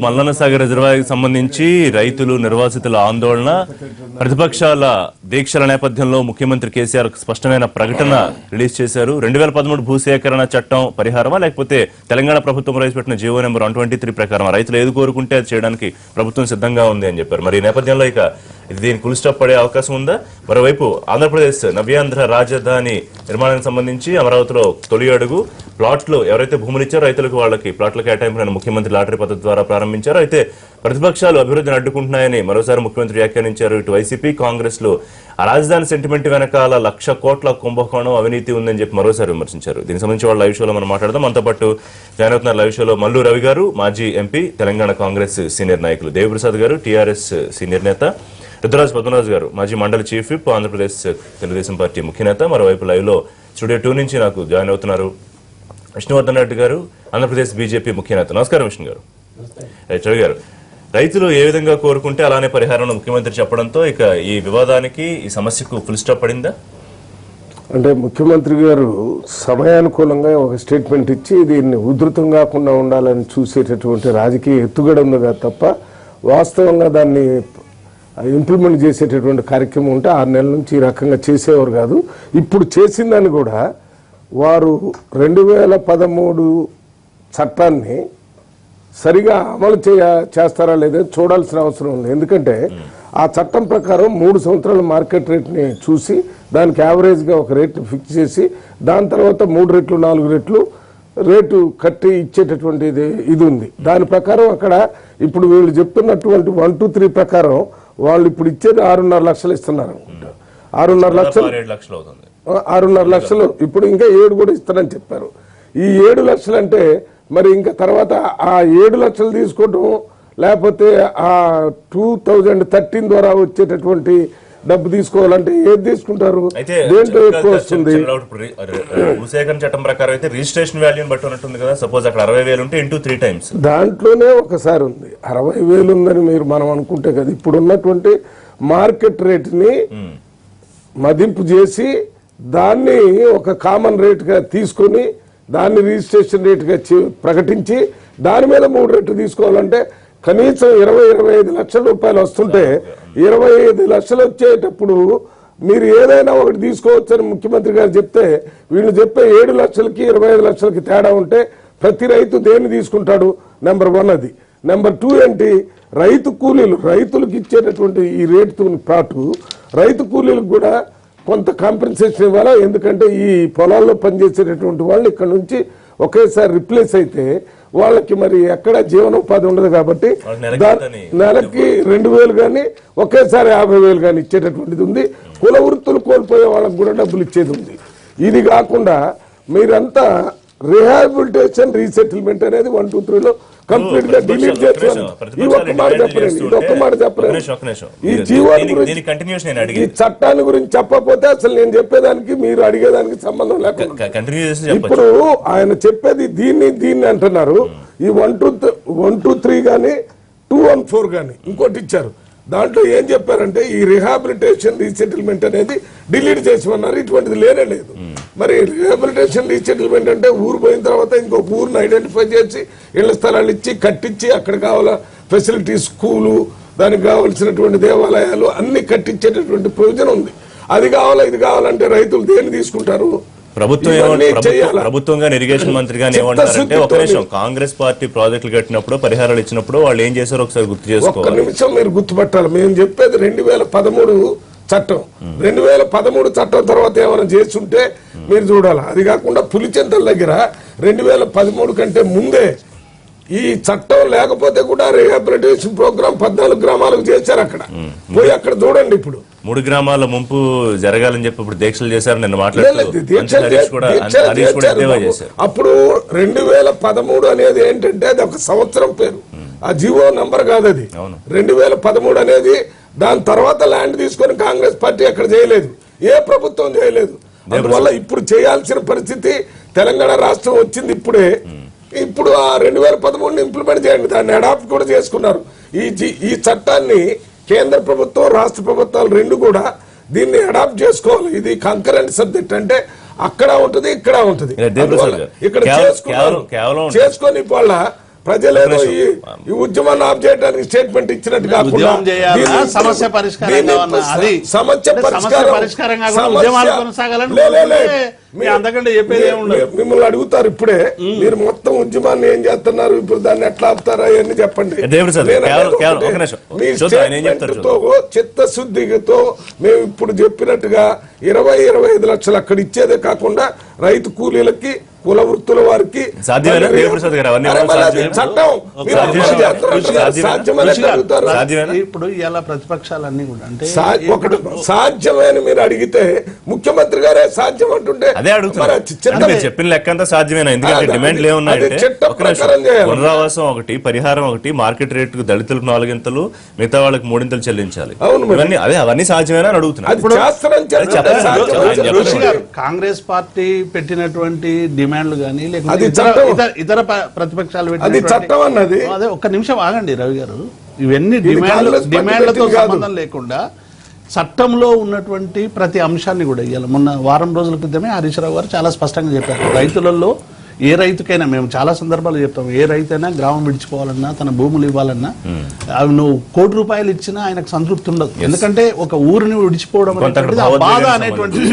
మల్లన్న సాగర్ రిజర్వాయర్కి సంబంధించి రైతులు నిర్వాసితుల ఆందోళన, ప్రతిపక్షాల దీక్షల నేపథ్యంలో ముఖ్యమంత్రి కేసీఆర్ స్పష్టమైన ప్రకటన రిలీజ్ చేశారు. 2013 భూసేకరణ చట్టం పరిహారమా లేకపోతే తెలంగాణ ప్రభుత్వం ప్రవేశపెట్టిన జీవో నెంబర్ 123 ప్రకారం రైతులు ఏది కోరుకుంటే అది చేయడానికి ప్రభుత్వం సిద్ధంగా ఉంది అని చెప్పారు. మరి ఈ నేపథ్యంలో ఇక దీనికి ఫుల్ స్టాప్ పడే అవకాశం ఉందా? మరోవైపు ఆంధ్రప్రదేశ్ నవ్యాంధ్ర రాజధాని నిర్మాణానికి సంబంధించి అమరావతిలో తొలి అడుగు ప్లాట్లు ఎవరైతే భూములు ఇచ్చారో రైతులకు వాళ్ళకి ప్లాట్ల కేటాయింపులను ముఖ్యమంత్రి లాటరీ పద్ధతి ద్వారా ప్రారంభించారు. అయితే ప్రతిపక్షాలు అభివృద్ధిని అడ్డుకుంటున్నాయని మరోసారి ముఖ్యమంత్రి వ్యాఖ్యానించారు. ఇటు వైసీపీ కాంగ్రెస్ లో ఆ రాజధాని సెంటిమెంట్ వెనకాల 1,00,000 కోట్ల కుంభకోణం అవినీతి ఉందని చెప్పి మరోసారి విమర్శించారు. దీనికి సంబంధించి వాళ్ళ లైవ్ షోలో మనం మాట్లాడదాం. మనతో పాటు జాయిన్ అవుతున్నారు లైవ్ షోలో మల్లు రవి గారు, మాజీ ఎంపీ, తెలంగాణ కాంగ్రెస్ సీనియర్ నాయకులు, దేవిప్రసాద్ గారు, టీఆర్ఎస్ సీనియర్ నేత, రుద్రరాజ్ పద్మరాజు గారు, మాజీ మండలి chief whip, Andhra Pradesh Telugu Desam party ముఖ్య నేత. మరోవైపు లైవ్ లో స్టూడియో 2 నుంచి నాకు జాయిన్ అవుతున్నారు విష్ణువర్ధన్ రెడ్డి గారు, ఆంధ్రప్రదేశ్ బీజేపీ ముఖ్య నేత. నమస్కారం విష్ణు గారు. రవి గారు, రైతులు ఏ విధంగా కోరుకుంటే అలానే పరిహారం ముఖ్యమంత్రి చెప్పడంతో ఇక ఈ వివాదానికి, ఈ సమస్యకు ఫుల్ స్టాప్ పడిందా? అంటే ముఖ్యమంత్రి గారు సమయానుకూలంగా ఒక స్టేట్మెంట్ ఇచ్చి దీన్ని ఉధృతం కాకుండా ఉండాలని చూసేటటువంటి రాజకీయ ఎత్తుగడ ఉందిగా తప్ప వాస్తవంగా దాన్ని ఇంప్లిమెంట్ చేసేటటువంటి కార్యక్రమం ఉంటే 6 నెలల నుంచి ఈ రకంగా చేసేవారు కాదు. ఇప్పుడు చేసిందని కూడా వారు 2013 చట్టాన్ని సరిగా అమలు చేస్తారా లేదా చూడాల్సిన అవసరం ఉంది. ఎందుకంటే ఆ చట్టం ప్రకారం 3 సంవత్సరాల మార్కెట్ రేట్ని చూసి దానికి యావరేజ్గా ఒక రేట్ని ఫిక్స్ చేసి దాని తర్వాత 3 రెట్లు 4 రెట్లు రేటు కట్టి ఇచ్చేటటువంటి ఇది ఉంది. దాని ప్రకారం అక్కడ ఇప్పుడు వీళ్ళు చెప్తున్నటువంటి 1, 2, 3 ప్రకారం వాళ్ళు ఇప్పుడు ఇచ్చేది 6.5 లక్షలు ఇస్తున్నారు అనుకుంటా. 6.5 లక్షలు ఇప్పుడు ఇంకా 7 కూడా ఇస్తారని చెప్పారు. ఈ 7 లక్షలు అంటే మరి ఇంకా తర్వాత ఆ 7 లక్షలు తీసుకోవడం లేకపోతే ఆ 2013 ద్వారా వచ్చేటటువంటి డబ్బు తీసుకోవాలంటే ఏది తీసుకుంటారు? దేంట్లో ఎక్కువ వస్తుంది? భూసేకరణ చట్టం ప్రకారం అయితే రిజిస్ట్రేషన్ వాల్యూని బట్టి ఉన్నట్టుంది కదా. సపోజ్ అక్కడ 60,000 ఉంటే ఇంటూ 3 టైమ్స్ దాంట్లోనే ఒకసారి ఉంది. 60,000 ఉందని మనం అనుకుంటే కదా, ఇప్పుడు ఉన్నటువంటి మార్కెట్ రేట్ని మదింపు చేసి దాన్ని ఒక కామన్ రేట్గా తీసుకొని దాన్ని రిజిస్ట్రేషన్ రేట్గా ప్రకటించి దాని మీద 3 రెట్లు తీసుకోవాలంటే కనీసం 20-25 లక్షల రూపాయలు వస్తుంటే 25 లక్షలు వచ్చేటప్పుడు మీరు ఏదైనా ఒకటి తీసుకోవచ్చని ముఖ్యమంత్రి గారు చెప్తే వీళ్ళు చెప్పే 7 లక్షలకి 25 లక్షలకి తేడా ఉంటే ప్రతి రైతు దేన్ని తీసుకుంటాడు? నెంబర్ 1 అది. నెంబర్ 2 ఏంటి? రైతు కూలీలు, రైతులకు ఇచ్చేటటువంటి ఈ రేటుతో పాటు రైతు కూలీలకు కూడా కొంత కాంపెన్సేషన్ ఇవ్వాలా. ఎందుకంటే ఈ పొలాల్లో పనిచేసేటటువంటి వాళ్ళు ఇక్కడ నుంచి ఒకేసారి రిప్లేస్ అయితే వాళ్ళకి మరి ఎక్కడ జీవనోపాధి ఉండదు కాబట్టి నెలకి 2,000 కానీ ఒకేసారి 50,000 కానీ ఇచ్చేటటువంటిది ఉంది. కుల వృత్తులు కోల్పోయే వాళ్ళకి కూడా డబ్బులు ఇచ్చేది ఉంది. ఇది కాకుండా మీరంతా రిహాబిలిటేషన్ రీసెటిల్మెంట్ అనేది 1, 2, 3లో కంప్లీట్ గా డిలీట్ చేస్తున్నారు. ఈ ఒక్క మాట చెప్పండి. ఈ జీవోని గురించి, ఈ చట్టాన్ని గురించి చెప్పకపోతే అసలు నేను చెప్పేదానికి మీరు అడిగేదానికి సంబంధం లేకుండా ఇప్పుడు ఆయన చెప్పేది దీన్ని అంటున్నారు. ఈ 1, 2, 3 కానీ 214 కానీ ఇంకోటి ఇచ్చారు. దాంట్లో ఏం చెప్పారంటే ఈ రిహాబిలిటేషన్ రీసెటిల్మెంట్ అనేది డిలీట్ చేసిమన్నారు. ఇటువంటిది లేనే లేదు. మరి రిహాబిలిటేషన్ రీసెటిల్మెంట్ అంటే ఊరు పోయిన తర్వాత ఇంకొక ఊరిని ఐడెంటిఫై చేసి ఇళ్ల స్థలాలు ఇచ్చి కట్టించి అక్కడ కావాల ఫెసిలిటీస్, స్కూలు, దానికి కావాల్సినటువంటి దేవాలయాలు అన్ని కట్టించేటటువంటి ప్రయోజనం ఉంది. అది కావాలా ఇది కావాలంటే రైతులు దేన్ని తీసుకుంటారు? ప్రభుత్వంగా ఇరిగేషన్ మంత్రిగా ఏమంటారంటే, ఒక నిమిషం, కాంగ్రెస్ పార్టీ ప్రాజెక్టులు కట్టినప్పుడు పరిహారాలు ఇచ్చినప్పుడు వాళ్ళు ఏం చేశారో ఒకసారి గుర్తు చేసుకోవాలి. ఒక్క నిమిషం మీరు గుర్తుపట్టాలి. మేము చెప్పేది 2013 చట్టం. 2013 చట్టం తర్వాత ఏమైనా చేస్తుంటే మీరు చూడాలి. అది కాకుండా పులిచెంతల దగ్గర 2013 కంటే ముందే ఈ చట్టం లేకపోతే కూడా రీహాబిలిటేషన్ ప్రోగ్రామ్ 14 గ్రామాలకు చేశారు. అక్కడ పోయి అక్కడ చూడండి. ఇప్పుడు 3 గ్రామాల ముంపు జరగాలని చెప్పి ఇప్పుడు దీక్షలు చేశారు. నిన్న మాట్లాడుతూ అప్పుడు 2013 అనేది ఏంటంటే అది ఒక సంవత్సరం పేరు, ఆ జీవో నంబర్ కాదు అది. 2013 అనేది దాని తర్వాత ల్యాండ్ తీసుకొని కాంగ్రెస్ పార్టీ అక్కడ చేయలేదు, ఏ ప్రభుత్వం చేయలేదు. అందువల్ల ఇప్పుడు చేయాల్సిన పరిస్థితి తెలంగాణ రాష్ట్రం వచ్చింది ఇప్పుడే. ఇప్పుడు ఆ 2013 ఇంప్లిమెంట్ చేయండి, దాన్ని అడాప్ట్ కూడా చేసుకున్నారు. ఈ చట్టాన్ని కేంద్ర ప్రభుత్వం రాష్ట్ర ప్రభుత్వాలు రెండు కూడా దీన్ని అడాప్ట్ చేసుకోవాలి. ఇది కంకరెంట్ సబ్జెక్ట్, అంటే అక్కడ ఉంటది ఇక్కడ ఉంటది. ఇక్కడ చేసుకొని వాళ్ళ ప్రజలేదో ఈ ఉద్యమాన్ని ఆఫ్ చేయడానికి స్టేట్మెంట్ ఇచ్చినట్టు కాకుండా ఉద్యమం చేయాలా, సమస్య పరిష్కారం కావాలా? అది సమస్య పరిష్కారం కాకుండా ఉద్యమాలు కొనసాగాలని అంతకంటే చెప్పేది ఏముండదు. మిమ్మల్ని అడుగుతారు ఇప్పుడే, మీరు మొత్తం ఉద్యమాన్ని ఏం చేస్తున్నారు, ఇప్పుడు దాన్ని ఎట్లా ఆపుతారా అని చెప్పండి. మీ స్టేట్మెంట్తో చిత్తశుద్ధితో మేము ఇప్పుడు చెప్పినట్టుగా 20-25 లక్షలు అక్కడ ఇచ్చేదే కాకుండా రైతు కూలీలకి కుల వృత్తుల వారికి ఇప్పుడు ఇలా ప్రతిపక్షాలన్నీ కూడా అంటే ఒకటి సాధ్యమని మీరు అడిగితే ముఖ్యమంత్రి గారే సాధ్యం అంటుంటే అదే అడుగుతున్నారు. చెప్పిన లెక్క అంతా సాధ్యమేనా? ఎందుకంటే డిమాండ్లు ఏమున్నాయంటే పునరావాసం ఒకటి, పరిహారం ఒకటి, మార్కెట్ రేటు దళితులకు 4 ఇంతలు, మిగతా వాళ్ళకి 3 ఇంతలు చెల్లించాలి. అవన్నీ సాధ్యమేనా అని అడుగుతున్నారు. కాంగ్రెస్ పార్టీ పెట్టినటువంటి డిమాండ్లు కానీ లేకపోతే ఇతర ప్రతిపక్షాలు అదే ఒక్క నిమిషం ఆగండి రవి గారు. ఇవన్నీ డిమాండ్లతో సంబంధం లేకుండా చట్టంలో ఉన్నటువంటి ప్రతి అంశాన్ని కూడా ఇవాళ మొన్న వారం రోజుల క్రితమే హరీష్ రావు గారు చాలా స్పష్టంగా చెప్పారు. రైతులలో ఏ రైతుకైనా, మేము చాలా సందర్భాలు చెప్తాం, ఏ రైతైనా గ్రామం విడిచిపోవాలన్నా, తన భూములు ఇవ్వాలన్నా, అవి నువ్వు ₹1 కోటి ఇచ్చినా ఆయనకు సంతృప్తి ఉండదు. ఎందుకంటే ఒక ఊరిని విడిచిపోవడం అనేటువంటిది, ఆ బాధ అనేటువంటిది,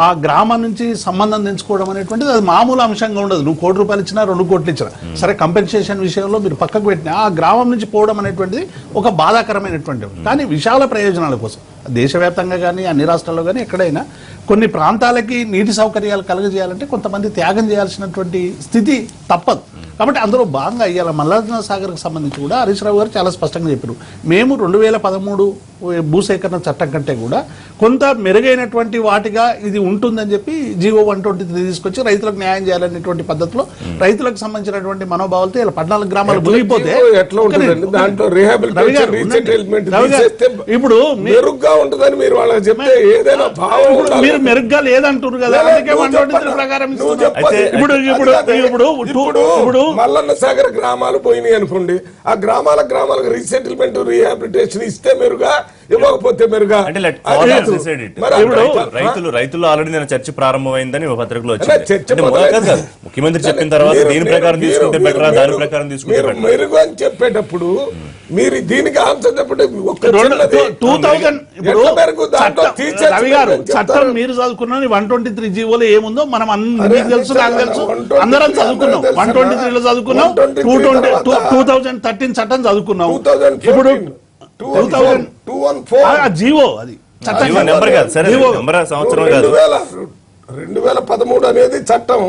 ఆ గ్రామం నుంచి సంబంధం తెంచుకోవడం అనేటువంటిది అది మామూలు అంశంగా ఉండదు. నువ్వు ₹1 కోటి ఇచ్చినా, 2 కోట్లు ఇచ్చినా సరే, కంపెన్సేషన్ విషయంలో మీరు పక్కకు పెట్టినా ఆ గ్రామం నుంచి పోవడం అనేటువంటిది ఒక బాధాకరమైనటువంటి. కానీ విశాల ప్రయోజనాల కోసం దేశవ్యాప్తంగా కానీ అన్ని రాష్ట్రాల్లో కానీ ఎక్కడైనా కొన్ని ప్రాంతాలకి నీటి సౌకర్యాలు కలుగజేయాలంటే కొంతమంది త్యాగం చేయాల్సినటువంటి స్థితి తప్పదు. కాబట్టి అందులో భాగంగా ఇవాళ మల్లార్జున సాగర్కి సంబంధించి కూడా హరీష్ రావు గారు చాలా స్పష్టంగా చెప్పారు. మేము 2013 భూసేకరణ చట్టం కంటే కూడా కొంత మెరుగైనటువంటి వాటిగా ఇది ఉంటుందని చెప్పి జీవో 123 తీసుకొచ్చి రైతులకు న్యాయం చేయాలనేటువంటి పద్ధతిలో రైతులకు సంబంధించినటువంటి మనోభావాలతో ఇలా 14 గ్రామాలు మునిగిపోతే ఇప్పుడు మెరుగ్గా ఉంటుందని మీరు వాళ్ళకి చెప్తే ఏదైనా భావం మీరు మెరుగ్గా లేదంటారు కదా, అందుకే 123 ప్రకారం ఇప్పుడు మల్లన్న సాగర్ గ్రామాలు పోయినాయి అనుకోండి, ఆ గ్రామాలకు రీసెటిల్మెంట్ రీహాబిలిటేషన్ ఇస్తే మెరుగా, ఇవ్వకపోతే మెరుగా. రైతులు ఆల్రెడీ నేను చర్చ ప్రారంభమైందని పత్రికలో వచ్చింది. ముఖ్యమంత్రి చెప్పిన తర్వాత దీని ప్రకారం తీసుకుంటే బెటరా, దాని ప్రకారం తీసుకుంటే మెరుగు అని చెప్పేటప్పుడు మీరు దీనికి ఆన్సర్ చెప్పండి. రవి గారు చట్టం మీరు చదువుకున్న 123 జీవోలో ఏముందో మనం అందరికీ తెలుసు, నాకు తెలుసు, అందరం చదువుకున్నాం. 123లో చదువుకున్నాం, 2013 చట్టం చదువుకున్నాం. ఇప్పుడు 2000 జీవో అది చట్టం నెంబర్ కాదు, సరే నెంబర్ సంవత్సరం కాదు. 2013 అనేది చట్టం.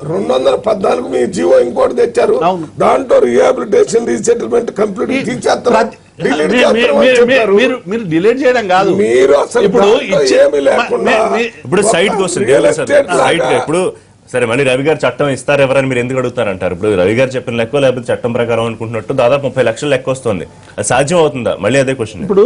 214 మీ జీవో ఇంకోటి తెచ్చారు, దాంట్లో రీహాబిలిటేషన్ రీసెటిల్మెంట్ కంప్లీట్ తీసేస్తారు. మీరు డిలీట్ చేయడం కాదు, మీరు అసలు ఇప్పుడు సైట్ ఇప్పుడు సరే మళ్ళీ రవి గారు చట్టం ఇస్తారు ఎవరని మీరు ఎందుకు అడుగుతారంటారు? ఇప్పుడు రవి గారు చెప్పిన లెక్క లేకపోతే చట్టం ప్రకారం అనుకుంటున్నట్టు దాదాపు 30 లక్షల లెక్క వస్తుంది. అది సాధ్యం అవుతుందా? మళ్ళీ అదే క్వశ్చన్. ఇప్పుడు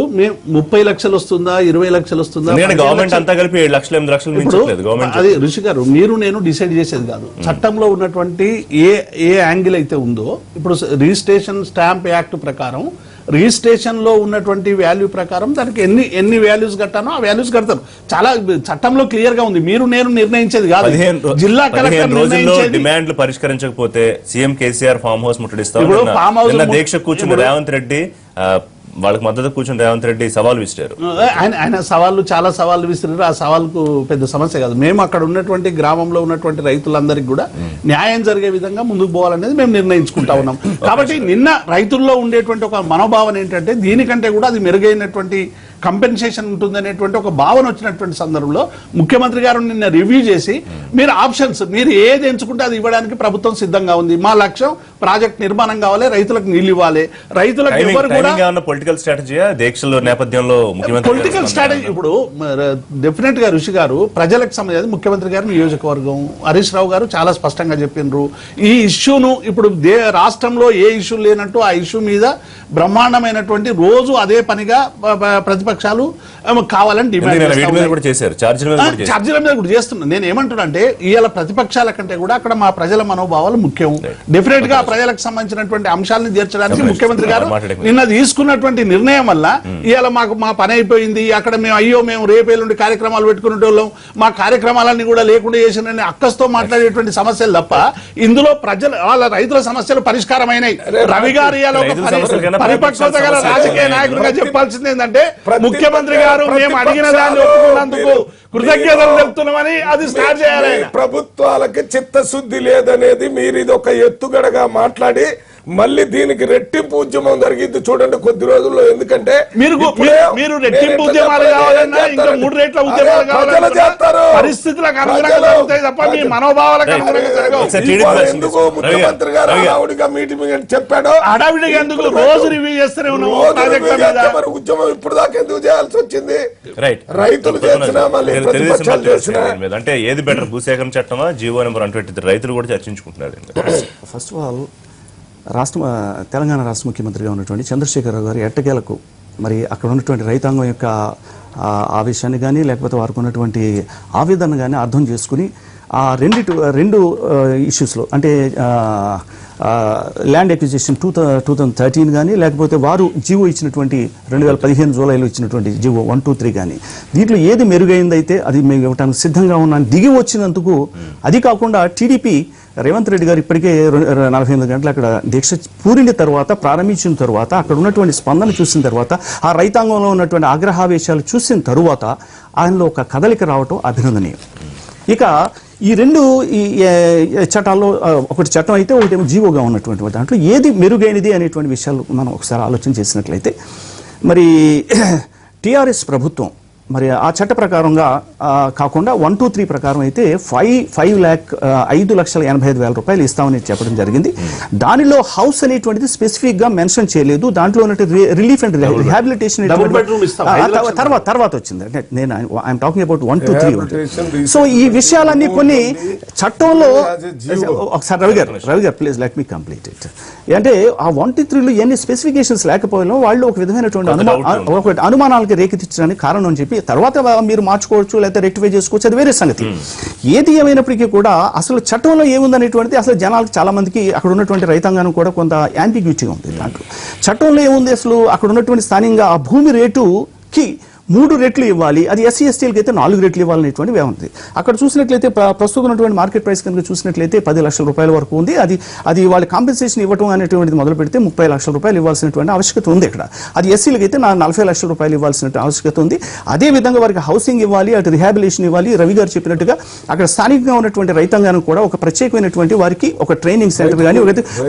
30 లక్షలు వస్తుందా, 20 లక్షలు వస్తుందా? గవర్నమెంట్ అంతా కలిపి 7 లక్షలు 8 లక్షలు మించట్లేదు గవర్నమెంట్. అది ఋషి గారు మీరు నేను డిసైడ్ చేసేది కాదు. చట్టంలో ఉన్నటువంటి ఏ యాంగిల్ అయితే ఉందో, ఇప్పుడు రిజిస్ట్రేషన్ స్టాంప్ యాక్ట్ ప్రకారం రిజిస్ట్రేషన్ లో ఉన్నటువంటి వాల్యూ ప్రకారం దానికి ఎన్ని వాల్యూస్ కట్టానో ఆ వాల్యూస్ కడతారు. చాలా చట్టంలో క్లియర్ గా ఉంది. మీరు నేను నిర్ణయించేది కాదు. జిల్లా కలెక్టర్ రోజుల్లో డిమాండ్లు పరిష్కరించకపోతే సీఎం కేసీఆర్ ఫామ్ హౌస్ ముట్టడిస్తారు. దీక్ష కూర్చుని రేవంత్ రెడ్డి వాళ్ళకి మద్దతు కూర్చుని రేవంత్ రెడ్డి సవాల్ విసిరారు. ఆయన చాలా సవాళ్ళు విసిరారు. ఆ సవాల్కు పెద్ద సమస్య కాదు. మేము అక్కడ ఉన్నటువంటి గ్రామంలో ఉన్నటువంటి రైతులందరికీ కూడా న్యాయం జరిగే విధంగా ముందుకు పోవాలనేది మేము నిర్ణయించుకుంటా ఉన్నాం. కాబట్టి నిన్న రైతుల్లో ఉండేటువంటి ఒక మనోభావన ఏంటంటే దీనికంటే కూడా అది మెరుగైనటువంటి కంపెన్సేషన్ ఉంటుందనేటువంటి ఒక భావన వచ్చినటువంటి సందర్భంలో ముఖ్యమంత్రి గారు నిన్న రివ్యూ చేసి మీరు ఆప్షన్స్ మీరు ఏది ఎంచుకుంటే అది ఇవ్వడానికి ప్రభుత్వం సిద్ధంగా ఉంది. మా లక్ష్యం ప్రాజెక్ట్ నిర్మాణం కావాలి, రైతులకు నీళ్లు ఇవ్వాలి. రైతులకు ఎవరు కూడా పొలిటికల్ స్ట్రాటజీ దేశంలో నేపథ్యంలో పొలిటికల్ స్ట్రాటజీ ఇప్పుడు డెఫినెట్ గా ఋషి గారు ప్రజలకు సంబంధించి ముఖ్యమంత్రి గారు నియోజకవర్గం హరీష్ రావు గారు చాలా స్పష్టంగా చెప్పినారు. ఈ ఇష్యూను ఇప్పుడు రాష్ట్రంలో ఏ ఇష్యూ లేనట్టు ఆ ఇష్యూ మీద బ్రహ్మాండమైనటువంటి రోజు అదే పనిగా ప్రతిపక్ష ప్రతిపక్షాలు కావాలని డిమాండ్ వీటి మీద కూడా చేశారు, ఛార్జీల మీద కూడా చేశారు. ఛార్జీల మీద కూడా చేస్తున్నాను. నేను ఏమంటున్నానంటే ఇవాళ ప్రతిపక్షాల కంటే కూడా అక్కడ మా ప్రజల మనోభావాలు ముఖ్యం. డెఫినెట్ గా ప్రజలకు సంబంధించినటువంటి అంశాలను తీర్చడానికి ముఖ్యమంత్రి గారు నిన్న తీసుకున్నటువంటి నిర్ణయం వల్ల ఇవాళ మాకు మా పని అయిపోయింది, అక్కడ మేము రేపేళ్ళుండి కార్యక్రమాలు పెట్టుకునేటోళ్ళం, మా కార్యక్రమాలన్నీ కూడా లేకుండా చేసిన అక్కస్తో మాట్లాడేటువంటి సమస్యలు తప్ప ఇందులో ప్రజలు వాళ్ళ రైతుల సమస్యలు పరిష్కారమైనాయి. రవి గారు పరిపక్వత గల రాజకీయ నాయకుడిగా చెప్పాల్సింది ఏంటంటే ముఖ్యమంత్రి గారు మేము అడిగిన దాన్ని ఒప్పుకున్నందుకు కృతజ్ఞతలు చెప్తున్నామని అది స్టార్ట్ చేయాలి. ప్రభుత్వాలకి చిత్తశుద్ధి లేదనేది మీరు ఇది ఒక ఎత్తుగడగా మాట్లాడి మళ్ళీ దీనికి రెట్టింపు ఉద్యమం జరిగింది చూడండి కొద్ది రోజుల్లో. ఎందుకంటే మీరు రెట్టింపు ఉద్యమాలు కావాలన్నా ఇంకా 3 రెట్ల ఉద్యమాలు కావాలన్నా పరిస్థితులకు అనుగుణంగా జరుగుతాయి తప్ప మీ మనోభావాలకు అనుగుణంగా జరగవు. ఎందుకు ముఖ్యమంత్రి గారు హడావుడిగా మీటింగ్ చెప్పాడో హడావిడిగా ఎందుకు రోజు రివ్యూ చేస్తూనే ఉన్నాము ఉద్యమం ఇప్పుడు దాకా ఎందుకు చేయాల్సి వచ్చింది? రైతులు చేసినా మళ్ళీ ప్రతిపక్షాలు చేసినా అంటే ఏది బెటర్, భూసేకరణ చట్టమా జీవో నెంబర్ 123? రైతులు కూడా చర్చించుకుంటున్నారు. ఫస్ట్ ఆఫ్ ఆల్ తెలంగాణ రాష్ట్ర ముఖ్యమంత్రిగా ఉన్నటువంటి చంద్రశేఖరరావు గారు ఎట్టకేలకు మరి అక్కడ ఉన్నటువంటి రైతాంగం యొక్క ఆవేశాన్ని కానీ లేకపోతే వారికి ఉన్నటువంటి ఆవేదన కానీ అర్థం చేసుకుని ఆ రెండు ఇష్యూస్లో అంటే ల్యాండ్ ఎక్విజిషన్ 2013 కానీ లేకపోతే వారు జీవో ఇచ్చినటువంటి 2015 జూలైలో ఇచ్చినటువంటి జీవో 123 కానీ దీంట్లో ఏది మెరుగైందైతే అది మేము ఇవ్వడానికి సిద్ధంగా ఉన్నాను దిగి వచ్చినందుకు. అది కాకుండా టీడీపీ రేవంత్ రెడ్డి గారు ఇప్పటికే 48 గంటలు అక్కడ దీక్ష పూరిన తర్వాత ప్రారంభించిన తర్వాత అక్కడ ఉన్నటువంటి స్పందన చూసిన తర్వాత ఆ రైతాంగంలో ఉన్నటువంటి ఆగ్రహావేశాలు చూసిన తరువాత ఆయనలో ఒక కదలిక రావటం అభినందనీయం. ఇక ఈ రెండు చట్టాల్లో ఒకటి చట్టం అయితే ఒకటేమో జీవోగా ఉన్నటువంటి దాంట్లో ఏది మెరుగైనది అనేటువంటి విషయాలు మనం ఒకసారి ఆలోచన చేసినట్లయితే మరి టీఆర్ఎస్ ప్రభుత్వం మరి ఆ చట్ట ప్రకారంగా కాకుండా 123 ప్రకారం అయితే 5,80,085,000 రూపాయలు ఇస్తామని చెప్పడం జరిగింది. దానిలో హౌస్ అనేటువంటిది స్పెసిఫిక్ గా మెన్షన్ చేయలేదు. దాంట్లో రిలీఫ్ అండ్ రిహాబిలిటేషన్ తర్వాత వచ్చింది. అంటే నేను ఐఎమ్ టాకింగ్ అబౌట్ 123. సో ఈ విషయాలన్నీ కొన్ని చట్టంలో ఒకసారి రవి గారు please let me complete it. అంటే ఆ 123లో ఎన్ని స్పెసిఫికేషన్స్ లేకపోయినా వాళ్ళు ఒక విధమైనటువంటి అనుమానాలకి రేకెత్తించడానికి కారణం అని చెప్పి తర్వాత మీరు మార్చుకోవచ్చు లేకపోతే రెక్టిఫై చేసుకోవచ్చు, అది వేరే సంగతి. ఏది ఏమైనప్పటికీ కూడా అసలు చట్టంలో ఏముందనేటువంటిది అసలు జనాలకు చాలా మందికి అక్కడ ఉన్నటువంటి రైతాంగానికి కూడా కొంత యాంబిగ్యూటీ ఉంది. దాంట్లో చట్టంలో ఏముంది అసలు అక్కడ ఉన్నటువంటి స్థానికంగా ఆ భూమి రేటుకి 3 రెట్లు ఇవ్వాలి, అది ఎస్సీ ఎస్టీలకి అయితే 4 రెట్లు ఇవ్వాలనేటువంటివి ఉంది. అక్కడ చూసినట్లయితే ప్రస్తుతం ఉన్నటువంటి మార్కెట్ ప్రైస్ కనుక చూసినట్లయితే 10 లక్షల రూపాయల వరకు ఉంది. అది వాళ్ళ కాంపెన్సేషన్ ఇవ్వడం అనేటువంటిది మొదలు పెడితే 30 లక్షల రూపాయలు ఇవ్వాల్సినటువంటి ఆవశ్యకత ఉంది. ఇక్కడ అది ఎస్సీలకి అయితే 40 లక్షల రూపాయలు ఇవ్వాల్సిన ఆవశ్యకత ఉంది. అదే విధంగా వారికి హౌసింగ్ ఇవ్వాలి, అటు రిహాబిలేషన్ ఇవ్వాలి. రవి గారు చెప్పినట్టుగా అక్కడ స్థానికంగా ఉన్నటువంటి రైతాంగానికి కూడా ఒక ప్రత్యేకమైనటువంటి వారికి ఒక ట్రైనింగ్ సెంటర్ కానీ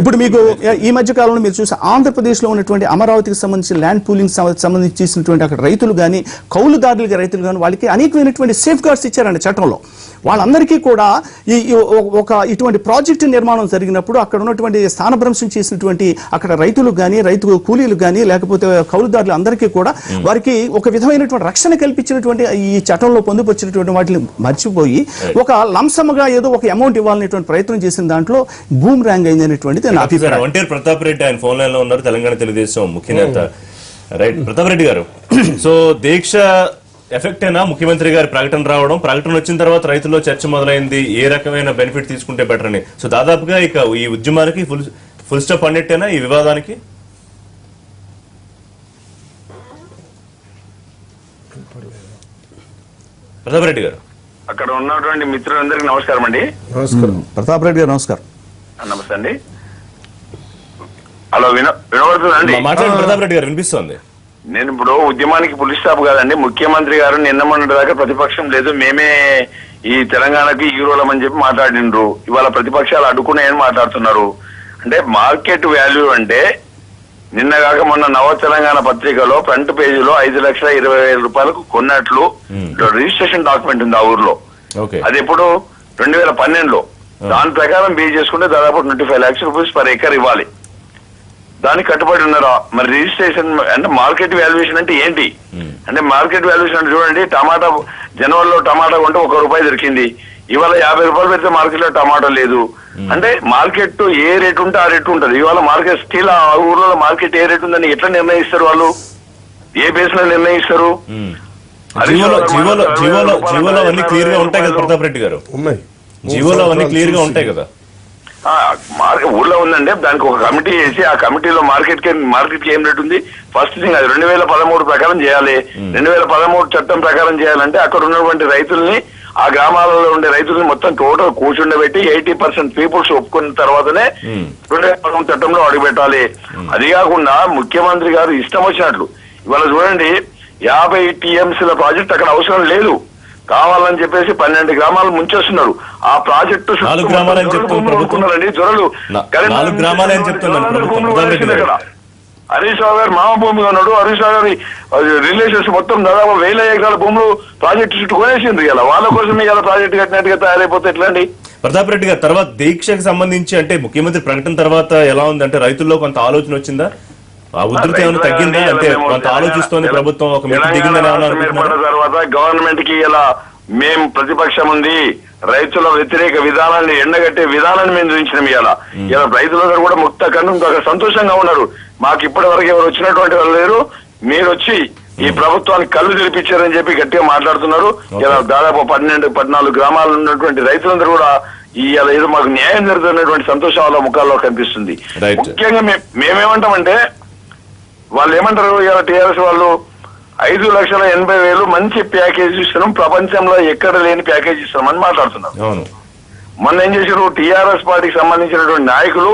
ఇప్పుడు మీకు ఈ మధ్య కాలంలో మీరు చూసి ఆంధ్రప్రదేశ్లో ఉన్నటువంటి అమరావతికి సంబంధించి ల్యాండ్ పూలింగ్ సంబంధించి చేసినటువంటి అక్కడ రైతులు కానీ కౌలుదారులకి రైతులు కానీ వాళ్ళకి అనేకమైనటువంటి సేఫ్ గార్డ్స్ ఇచ్చారండి చట్టంలో. వాళ్ళందరికీ కూడా ఇటువంటి ప్రాజెక్టు నిర్మాణం జరిగినప్పుడు అక్కడ ఉన్నటువంటి స్థానభ్రంశం చేసినటువంటి అక్కడ రైతులకు కానీ రైతు కూలీలు కానీ లేకపోతే కౌలుదారులు అందరికీ కూడా వారికి ఒక విధమైనటువంటి రక్షణ కల్పించినటువంటి ఈ చట్టంలో పొందుపరిచినటువంటి వాటిని మర్చిపోయి ఒక లంసముగా ఏదో ఒక అమౌంట్ ఇవ్వాలనేటువంటి ప్రయత్నం చేసిన దాంట్లో బూమ్ ర్యాంగ్ అయింది అనేటువంటిది నా అభిప్రాయం. ఒంటేరు ప్రతాప్ రెడ్డి ఆయన ఫోన్ లైన్ లో ఉన్నారు, తెలంగాణ తెలుగుదేశం ముఖ్య నేత. రైట్ ప్రతాప్ రెడ్డి గారు, సో దీక్ష ఎఫెక్ట్ అయినా ముఖ్యమంత్రి గారి ప్రకటన వచ్చిన తర్వాత రైతుల్లో చర్చ మొదలైంది, ఏ రకమైన బెనిఫిట్ తీసుకుంటే బెటర్ అని. సో దాదాపుగా ఇక ఈ ఉద్యమానికి ఫుల్ స్టాప్ అన్నట్టేనా ఈ వివాదానికి? ప్రతాప్ రెడ్డి గారు, అక్కడ ఉన్నటువంటి మిత్రులందరికీ నమస్కారం అండి. నమస్కారం ప్రతాప్ రెడ్డి గారు. నమస్కారం. నమస్తే అండి. హలో వినబడుతుందండి? మాట్లాడండి ప్రతాప్ రెడ్డి గారు, వినిపిస్తోంది. నేను ఇప్పుడు ఉద్యమానికి పులి స్టాప్ కాదండి. ముఖ్యమంత్రి గారు నిన్న మొన్నటి దాకా ప్రతిపక్షం లేదు, మేమే ఈ తెలంగాణకి హీరోలం అని చెప్పి మాట్లాడిండ్రు. ఇవాళ ప్రతిపక్షాలు అడ్డుకున్నాయని మాట్లాడుతున్నారు. అంటే మార్కెట్ వాల్యూ అంటే నిన్న కాక మొన్న నవ తెలంగాణ పత్రికలో ఫ్రంట్ పేజీలో 5,20,000 రూపాయలకు కొన్నట్లు రిజిస్ట్రేషన్ డాక్యుమెంట్ ఉంది ఆ ఊర్లో. అది ఎప్పుడు 2012లో. దాని ప్రకారం బేస్ చేసుకుంటే దాదాపు 25 lakhs రూపీస్ పర్ ఎకర్ ఇవ్వాలి. దానికి కట్టుబడి ఉన్నారా? మరి రిజిస్ట్రేషన్ అంటే మార్కెట్ వాల్యుయేషన్ అంటే ఏంటి? అంటే మార్కెట్ వాల్యుయేషన్ అంటే చూడండి, టమాటా జనవరిలో టమాటా కొంటే 1 రూపాయి దొరికింది, ఇవాళ 50 రూపాయలు పెడితే మార్కెట్ లో టమాటా లేదు. అంటే మార్కెట్ ఏ రేటు ఉంటే ఆ రేటు ఉంటుంది. ఇవాళ మార్కెట్ స్టిల్ ఆ ఊర్లో మార్కెట్ ఏ రేటు ఉందని ఎట్లా నిర్ణయిస్తారు వాళ్ళు? ఏ బేస్ లో నిర్ణయిస్తారు? జీవోలో అవన్నీ క్లియర్ గా ఉంటాయి కదా ప్రతాప్ రెడ్డి గారు, ఉన్నాయి జీవోలో అవన్నీ క్లియర్ గా ఉంటాయి కదా. ఊర్లో ఉందండి, దానికి ఒక కమిటీ వేసి ఆ కమిటీలో మార్కెట్ కి ఏం రేట్ ఉంది ఫస్ట్ థింగ్ అది 2013 ప్రకారం చేయాలి. 2013 చట్టం ప్రకారం చేయాలంటే అక్కడ ఉన్నటువంటి రైతుల్ని, ఆ గ్రామాలలో ఉండే రైతుల్ని మొత్తం టోటల్ కూర్చుండబెట్టి 80% పీపుల్స్ ఒప్పుకున్న తర్వాతనే 2013 చట్టంలో అడుగుపెట్టాలి. అది కాకుండా ముఖ్యమంత్రి గారు ఇష్టం వచ్చినట్లు ఇవాళ చూడండి 50 TMCల ప్రాజెక్ట్ అక్కడ అవసరం లేదు, కావాలని చెప్పేసి 12 గ్రామాలు ముంచేస్తున్నారు. ఆ ప్రాజెక్టు జొరలు హరీష్ రావు గారు మామ భూమి ఉన్నాడు. హరీష్ రావు గారి రిలేషన్స్ మొత్తం దాదాపు 1000 ఎకరాల భూములు ప్రాజెక్టు చుట్టూ కొనేసింది. ఇలా వాళ్ళ కోసం ఇలా ప్రాజెక్టు కట్టినట్టుగా తయారైపోతే ఎట్లా అండి? ప్రతాప్ రెడ్డి గారు, తర్వాత దీక్షకు సంబంధించి అంటే ముఖ్యమంత్రి ప్రకటన తర్వాత ఎలా ఉంది అంటే రైతుల్లో కొంత ఆలోచన వచ్చిందా? ఆ ఉధృతి ఏమైనా తగ్గిందా? అంటే కొంత ఆలోచిస్తోంది ప్రభుత్వం, ఒక మెట్టు దిగిందని తర్వాత గవర్నమెంట్ కి ఇలా మేము ప్రతిపక్షం ఉంది, రైతుల వ్యతిరేక విధానాన్ని ఎండగట్టే విధానాన్ని మేము చూపించినాం. ఇలా రైతులందరూ కూడా ముక్త కన్ను సంతోషంగా ఉన్నారు. మాకు ఇప్పటి వరకు ఎవరు వచ్చినటువంటి వాళ్ళు లేరు, మీరు వచ్చి ఈ ప్రభుత్వానికి కళ్ళు తెరిపించారని చెప్పి గట్టిగా మాట్లాడుతున్నారు. ఇలా దాదాపు 12-14 గ్రామాలు ఉన్నటువంటి రైతులందరూ కూడా ఇలా ఏదో మాకు న్యాయం జరుగుతున్నటువంటి సంతోషం వాళ్ళ ముఖాల్లో కనిపిస్తుంది. ముఖ్యంగా మేమేమంటామంటే వాళ్ళు ఏమంటారు, ఇలా టీఆర్ఎస్ వాళ్ళు 5,80,000 మంచి ప్యాకేజ్ ఇస్తున్నాం, ప్రపంచంలో ఎక్కడ లేని ప్యాకేజ్ ఇస్తున్నామని మాట్లాడుతున్నారు. మొన్న ఏం చేశారు, టీఆర్ఎస్ పార్టీకి సంబంధించినటువంటి నాయకులు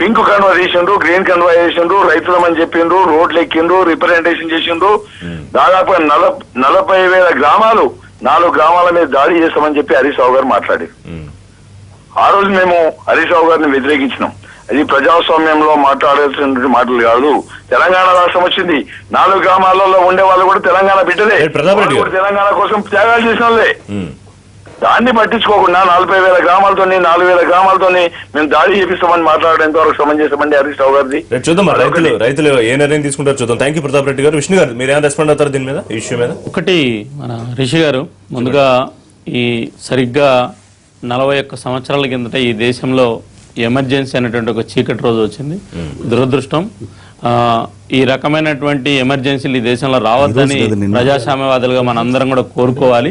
పింక్ కన్వా చేసిండ్రు, గ్రీన్ కన్వా చేసిండ్రు, రైతులమని చెప్పిండ్రు, రోడ్లు ఎక్కిండ్రు, రిప్రజెంటేషన్ చేసిండ్రు. దాదాపు 40,000 గ్రామాలు 4 గ్రామాల మీద దాడి చేస్తామని చెప్పి హరీష్ రావు గారు మాట్లాడారు. ఆ రోజు మేము హరీష్ రావు గారిని వ్యతిరేకించినాం. అది ప్రజాస్వామ్యంలో మాట్లాడాల్సినటువంటి మాటలు కాదు. తెలంగాణ రాష్ట్రం వచ్చింది, 4 గ్రామాలలో ఉండే వాళ్ళు కూడా తెలంగాణ బిడ్డలే, తెలంగాణ కోసం త్యాగాలు చేసిన వాళ్ళే. దాన్ని పట్టించుకోకుండా 40,000 గ్రామాలతోని 4,000 గ్రామాలతోని మేము దాడి చేపిస్తామని మాట్లాడడం ఎంతవరకు సమంజసమండి హరీష్ రావు గారిది? చూద్దాం రైతులు ఏ నిర్ణయం తీసుకుంటారు చూద్దాం. థ్యాంక్ యూ ప్రతాప్ రెడ్డి గారు. విష్ణు గారు, మీరు ఏమైనా రెస్పాండ్ అవుతారు దీని మీద, ఈ ఇష్యూ మీద? ఒకటి, మన రిషి గారు ముందుగా ఈ సరిగ్గా 41 సంవత్సరాల కిందట ఈ దేశంలో ఎమర్జెన్సీ అనేటువంటి ఒక చీకటి రోజు వచ్చింది. దురదృష్టం ఈ రకమైనటువంటి ఎమర్జెన్సీలు ఈ దేశంలో రావద్దని ప్రజాస్వామ్యవాదులుగా మనందరం కూడా కోరుకోవాలి.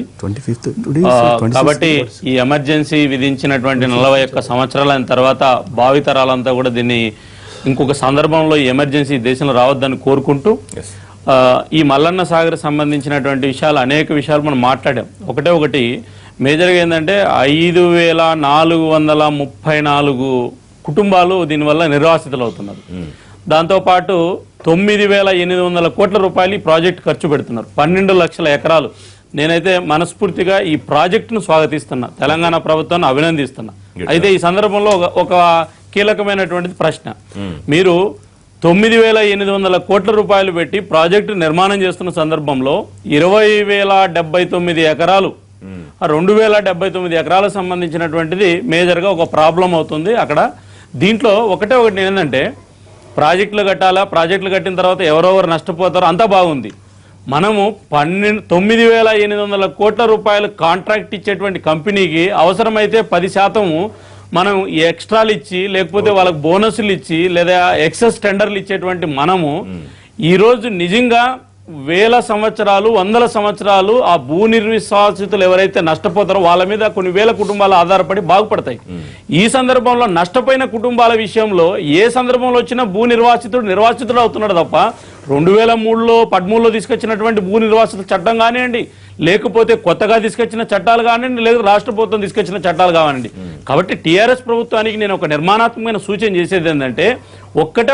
కాబట్టి ఈ ఎమర్జెన్సీ విధించినటువంటి 41 సంవత్సరాల తర్వాత భావితరాలంతా కూడా దీన్ని ఇంకొక సందర్భంలో ఈ ఎమర్జెన్సీ దేశంలో రావద్దని కోరుకుంటూ ఈ మల్లన్న సాగర్ సంబంధించినటువంటి విషయాలు అనేక విషయాలు మనం మాట్లాడాం. ఒకటి మేజర్గా ఏంటంటే 5,434 కుటుంబాలు దీనివల్ల నిర్వాసితులు అవుతున్నారు. దాంతోపాటు 9,800 కోట్ల రూపాయలు ఈ ప్రాజెక్ట్ ఖర్చు పెడుతున్నారు. 12 లక్షల ఎకరాలు. నేనైతే మనస్ఫూర్తిగా ఈ ప్రాజెక్టును స్వాగతిస్తున్నా, తెలంగాణ ప్రభుత్వాన్ని అభినందిస్తున్నా. అయితే ఈ సందర్భంలో ఒక కీలకమైనటువంటిది ప్రశ్న, మీరు 9,800 కోట్ల రూపాయలు పెట్టి ప్రాజెక్టు నిర్మాణం చేస్తున్న సందర్భంలో 20,079 ఎకరాలు, 2,079 ఎకరాలకు సంబంధించినటువంటిది మేజర్గా ఒక ప్రాబ్లం అవుతుంది అక్కడ. దీంట్లో ఒకటి ఏంటంటే ప్రాజెక్టులు కట్టాలా, ప్రాజెక్టులు కట్టిన తర్వాత ఎవరెవరు నష్టపోతారో అంతా బాగుంది. మనము 9,800 కోట్ల రూపాయలు కాంట్రాక్ట్ ఇచ్చేటువంటి కంపెనీకి అవసరమైతే 10% మనం ఎక్స్ట్రాలు ఇచ్చి, లేకపోతే వాళ్ళకి బోనస్లు ఇచ్చి, లేదా ఎక్సెస్ టెండర్లు ఇచ్చేటువంటి మనము ఈరోజు నిజంగా 1000 సంవత్సరాలు 100 సంవత్సరాలు ఆ భూ నిర్విశ్వాసితులు ఎవరైతే నష్టపోతారో వాళ్ళ మీద కొన్ని వేల కుటుంబాలు ఆధారపడి బాగుపడతాయి. ఈ సందర్భంలో నష్టపోయిన కుటుంబాల విషయంలో ఏ సందర్భంలో వచ్చినా భూ నిర్వాసితుడు అవుతున్నాడు తప్ప 2003లో 13లో తీసుకొచ్చినటువంటి భూ నిర్వాసిత చట్టం కానివ్వండి, లేకపోతే కొత్తగా తీసుకొచ్చిన చట్టాలు కానివ్వండి, లేదా రాష్ట్ర ప్రభుత్వం తీసుకొచ్చిన చట్టాలు కానివ్వండి. కాబట్టి టీఆర్ఎస్ ప్రభుత్వానికి నేను ఒక నిర్మాణాత్మకమైన సూచన చేసేది ఏంటంటే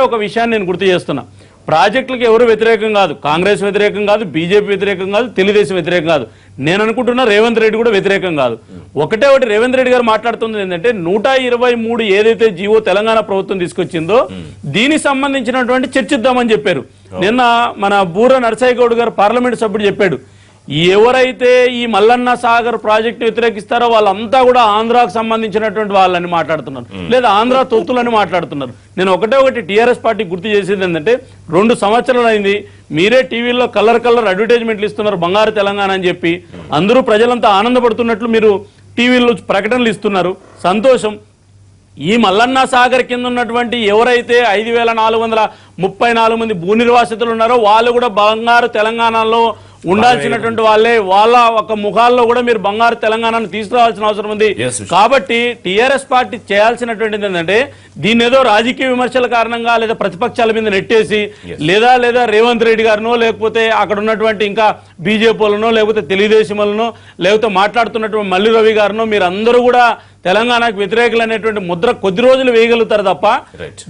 ఒక విషయాన్ని నేను గుర్తు చేస్తున్నా. ప్రాజెక్టులకు ఎవరు వ్యతిరేకం కాదు, కాంగ్రెస్ వ్యతిరేకం కాదు, బీజేపీ వ్యతిరేకం కాదు, తెలుగుదేశం వ్యతిరేకం కాదు, నేను అనుకుంటున్నా రేవంత్ రెడ్డి కూడా వ్యతిరేకం కాదు. ఒకటి రేవంత్ రెడ్డి గారు మాట్లాడుతుంది ఏంటంటే 123 ఏదైతే జీవో తెలంగాణ ప్రభుత్వం తీసుకొచ్చిందో దీనికి సంబంధించినటువంటి చర్చిద్దామని చెప్పారు. నిన్న మన బూర నరసయ్య గౌడ్ గారు పార్లమెంట్ సభ్యుడు చెప్పాడు, ఎవరైతే ఈ మల్లన్న సాగర్ ప్రాజెక్టు వ్యతిరేకిస్తారో వాళ్ళంతా కూడా ఆంధ్రాకు సంబంధించినటువంటి వాళ్ళని మాట్లాడుతున్నారు, లేదా ఆంధ్ర తొత్తులని మాట్లాడుతున్నారు. నేను ఒకటి టీఆర్ఎస్ పార్టీ గుర్తు చేసేది ఏంటంటే 2 సంవత్సరాలు అయింది, మీరే టీవీలో కలర్ అడ్వర్టైజ్మెంట్లు ఇస్తున్నారు బంగారు తెలంగాణ అని చెప్పి, అందరూ ప్రజలంతా ఆనందపడుతున్నట్లు మీరు టీవీలో ప్రకటనలు ఇస్తున్నారు. సంతోషం. ఈ మల్లన్న సాగర్ కింద ఉన్నటువంటి ఎవరైతే 5,434 మంది భూ నిర్వాసితులు ఉన్నారో వాళ్ళు కూడా బంగారు తెలంగాణలో ఉండాల్సినటువంటి వాళ్ళే. వాళ్ళ ఒక ముఖాల్లో కూడా మీరు బంగారు తెలంగాణను తీసుకురావాల్సిన అవసరం ఉంది. కాబట్టి టిఆర్ఎస్ పార్టీ చేయాల్సినటువంటిది ఏంటంటే దీన్ని ఏదో రాజకీయ విమర్శల కారణంగా లేదా ప్రతిపక్షాల మీద నెట్టేసి లేదా రేవంత్ రెడ్డి గారినో లేకపోతే అక్కడ ఉన్నటువంటి ఇంకా బీజేపీలనో లేకపోతే తెలుగుదేశంలనో లేకపోతే మాట్లాడుతున్నటువంటి మల్లి రవి గారినో మీరు అందరూ కూడా తెలంగాణకు వ్యతిరేకులు అనేటువంటి ముద్ర కొద్ది రోజులు వేయగలుగుతారు తప్ప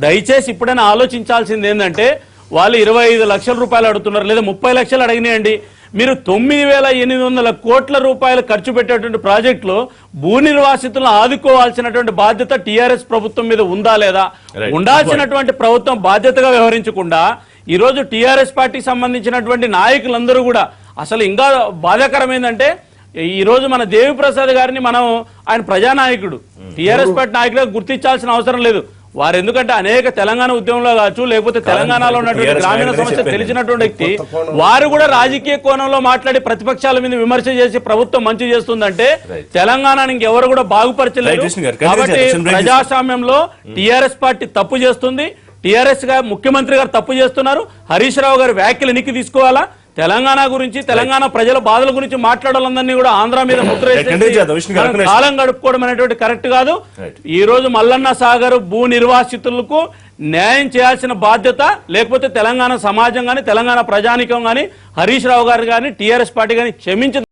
దయచేసి ఇప్పుడైనా ఆలోచించాల్సింది ఏంటంటే వాళ్ళు 25 లక్షల రూపాయలు అడుగుతున్నారు లేదా 30 లక్షలు అడిగినాయండి. మీరు 9,800 కోట్ల రూపాయలు ఖర్చు పెట్టేటువంటి ప్రాజెక్టులో భూ నిర్వాసితులను ఆదుకోవాల్సినటువంటి బాధ్యత టీఆర్ఎస్ ప్రభుత్వం మీద ఉందా లేదా? ఉండాల్సినటువంటి ప్రభుత్వం బాధ్యతగా వ్యవహరించకుండా ఈ రోజు టీఆర్ఎస్ పార్టీకి సంబంధించినటువంటి నాయకులందరూ కూడా అసలు ఇంకా బాధాకరం ఏంటంటే ఈ రోజు మన దేవిప్రసాద్ గారిని మనం ఆయన ప్రజానాయకుడు టీఆర్ఎస్ పార్టీ నాయకులుగా గుర్తించాల్సిన అవసరం లేదు. వారు ఎందుకంటే అనేక తెలంగాణ ఉద్యమంలో కావచ్చు లేకపోతే తెలంగాణలో ఉన్నటువంటి గ్రామీణ సమస్య తెలిసినటువంటి వ్యక్తి వారు కూడా రాజకీయ కోణంలో మాట్లాడి ప్రతిపక్షాల మీద విమర్శ చేసి ప్రభుత్వం మంచి చేస్తుందంటే తెలంగాణని ఇంకెవరు కూడా బాగుపరచలేదు. కాబట్టి ప్రజాస్వామ్యంలో టీఆర్ఎస్ పార్టీ తప్పు చేస్తుంది. టీఆర్ఎస్ గా ముఖ్యమంత్రి గారు తప్పు చేస్తున్నారు. హరీష్ రావు గారి వ్యాఖ్యలు ఎన్నిక తీసుకోవాలా? తెలంగాణ గురించి తెలంగాణ ప్రజల బాధల గురించి మాట్లాడాలందరినీ కూడా ఆంధ్ర మీద ముద్ర కాలం గడుపుకోవడం అనేటువంటి కరెక్ట్ కాదు. ఈ రోజు మల్లన్న సాగర్ భూ నిర్వాసితులకు న్యాయం చేయాల్సిన బాధ్యత లేకపోతే తెలంగాణ సమాజం గాని తెలంగాణ ప్రజానికం గాని హరీష్ రావు గారు గాని టీఆర్ఎస్ పార్టీ గాని క్షమించదు.